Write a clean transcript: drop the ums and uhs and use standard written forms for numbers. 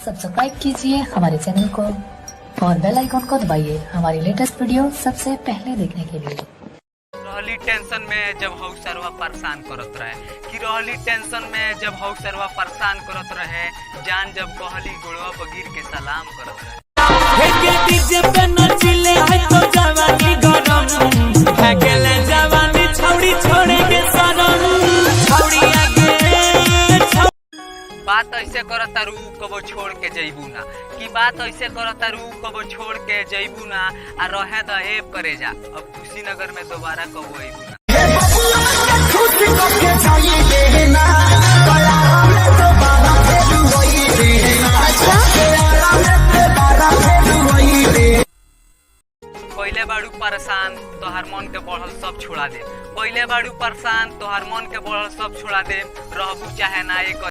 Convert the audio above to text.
Subscribe कीजिए हमारे channel को और बेल आइकॉन को दबाइए हमारी लेटेस्ट वीडियो सबसे पहले देखने के लिए। रहली टेंशन में जब हौ सरवा परेशान करत रहे कि रहली टेंशन में जब हौ सरवा परेशान करत रहे जान जब कहली गोड़वा पर गिर के सलाम करत रहे। के डीजे पे नचिले है तो जवानी गरम भागेले जवानी छौड़ी छोड़ेगे शरम छौड़ी आगे बात ऐसे करत तारू कबो छोड़ के जइबू ना कि बात ऐसे करत तारू कबो छोड़ के जइबू ना आ रहे द एब करे जा अब कुशीनगर में दोबारा कबो अइबू ना। पहले बाड़ू परेशान तोहार मन के बढ़ल सब छोड़ा दे, पहले बाड़ू परेशान तोहार मन के बढ़ल सब छोड़ा दे, रहबू चाहे ना एक